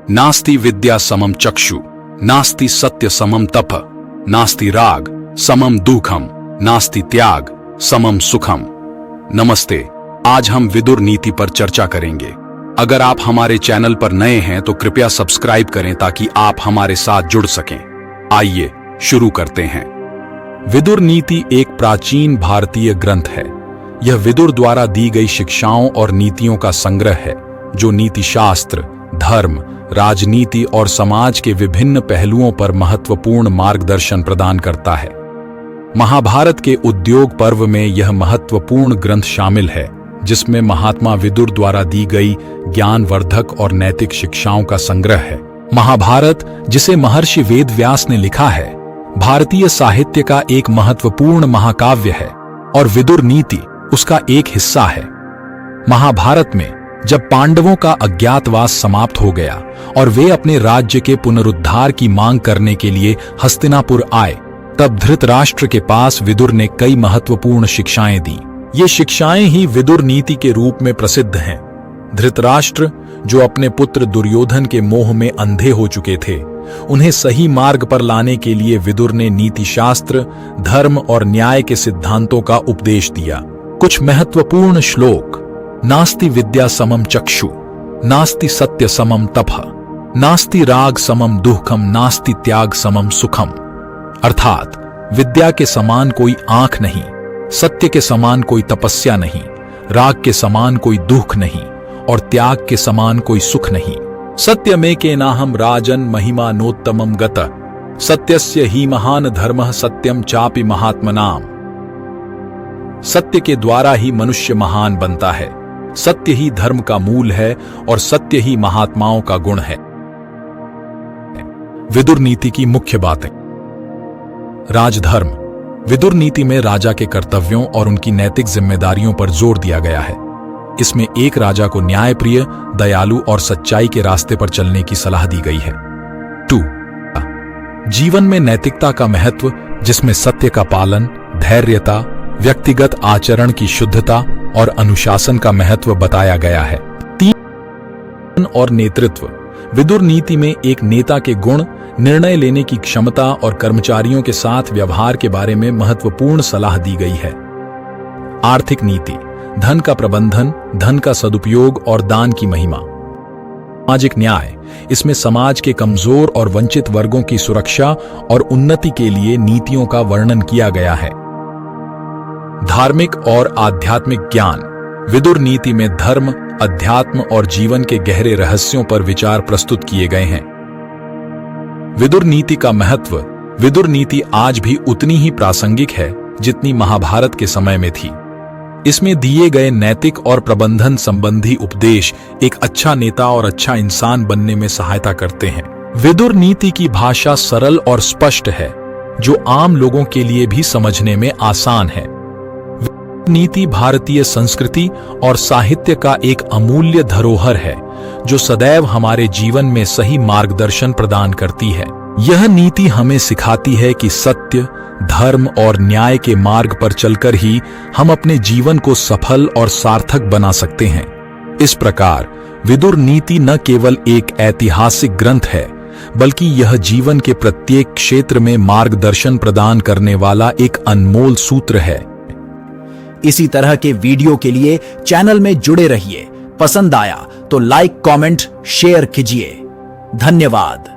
नास्ति विद्या समम चक्षु, नास्ति सत्य समम तप, नास्ति राग समम दुखम, नास्ति त्याग समम सुखम। नमस्ते, आज हम विदुर नीति पर चर्चा करेंगे। अगर आप हमारे चैनल पर नए हैं तो कृपया सब्सक्राइब करें ताकि आप हमारे साथ जुड़ सकें। आइए शुरू करते हैं। विदुर नीति एक प्राचीन भारतीय ग्रंथ है। यह विदुर द्वारा दी गई शिक्षाओं और नीतियों का संग्रह है, जो नीतिशास्त्र, धर्म, राजनीति और समाज के विभिन्न पहलुओं पर महत्वपूर्ण मार्गदर्शन प्रदान करता है। महाभारत के उद्योग पर्व में यह महत्वपूर्ण ग्रंथ शामिल है, जिसमें महात्मा विदुर द्वारा दी गई ज्ञानवर्धक और नैतिक शिक्षाओं का संग्रह है। महाभारत, जिसे महर्षि वेदव्यास ने लिखा है, भारतीय साहित्य का एक महत्वपूर्ण महाकाव्य है और विदुर नीति उसका एक हिस्सा है। महाभारत में जब पांडवों का अज्ञातवास समाप्त हो गया और वे अपने राज्य के पुनरुद्धार की मांग करने के लिए हस्तिनापुर आए, तब धृतराष्ट्र के पास विदुर ने कई महत्वपूर्ण शिक्षाएं दी। ये शिक्षाएं ही विदुर नीति के रूप में प्रसिद्ध हैं। धृतराष्ट्र, जो अपने पुत्र दुर्योधन के मोह में अंधे हो चुके थे, उन्हें सही मार्ग पर लाने के लिए विदुर ने नीतिशास्त्र, धर्म और न्याय के सिद्धांतों का उपदेश दिया। कुछ महत्वपूर्ण श्लोक: नास्ति विद्या समम चक्षु, नास्ति सत्य समम तपः, नास्ति राग समम दुःखम, नास्ति त्याग समम सुखम। अर्थात विद्या के समान कोई आंख नहीं, सत्य के समान कोई तपस्या नहीं, राग के समान कोई दुख नहीं और त्याग के समान कोई सुख नहीं। सत्य में के नाहम राजन महिमा नोत्तमम गतः, सत्यस्य ही महान धर्मः सत्यम चापि महात्मनाम। सत्य के द्वारा ही मनुष्य महान बनता है। सत्य ही धर्म का मूल है और सत्य ही महात्माओं का गुण है। विदुर नीति की मुख्य बातें। राजधर्म। विदुर नीति में राजा के कर्तव्यों और उनकी नैतिक जिम्मेदारियों पर जोर दिया गया है। इसमें एक राजा को न्यायप्रिय, दयालु और सच्चाई के रास्ते पर चलने की सलाह दी गई है। 2. जीवन में नैतिकता का महत्व, जिसमें सत्य का पालन, धैर्यता, व्यक्तिगत आचरण की शुद्धता और अनुशासन का महत्व बताया गया है। 3. और नेतृत्व। विदुर नीति में एक नेता के गुण, निर्णय लेने की क्षमता और कर्मचारियों के साथ व्यवहार के बारे में महत्वपूर्ण सलाह दी गई है। आर्थिक नीति। धन का प्रबंधन, धन का सदुपयोग और दान की महिमा। सामाजिक न्याय। इसमें समाज के कमजोर और वंचित वर्गों की सुरक्षा और उन्नति के लिए नीतियों का वर्णन किया गया है। धार्मिक और आध्यात्मिक ज्ञान। विदुर नीति में धर्म, अध्यात्म और जीवन के गहरे रहस्यों पर विचार प्रस्तुत किए गए हैं। विदुर नीति का महत्व। विदुर नीति आज भी उतनी ही प्रासंगिक है जितनी महाभारत के समय में थी। इसमें दिए गए नैतिक और प्रबंधन संबंधी उपदेश एक अच्छा नेता और अच्छा इंसान बनने में सहायता करते हैं। विदुर नीति की भाषा सरल और स्पष्ट है, जो आम लोगों के लिए भी समझने में आसान है। नीति भारतीय संस्कृति और साहित्य का एक अमूल्य धरोहर है, जो सदैव हमारे जीवन में सही मार्गदर्शन प्रदान करती है। यह नीति हमें सिखाती है कि सत्य, धर्म और न्याय के मार्ग पर चलकर ही हम अपने जीवन को सफल और सार्थक बना सकते हैं। इस प्रकार विदुर नीति न केवल एक ऐतिहासिक ग्रंथ है, बल्कि यह जीवन के प्रत्येक क्षेत्र में मार्गदर्शन प्रदान करने वाला एक अनमोल सूत्र है। इसी तरह के वीडियो के लिए चैनल में जुड़े रहिए। पसंद आया तो लाइक, कमेंट, शेयर कीजिए। धन्यवाद।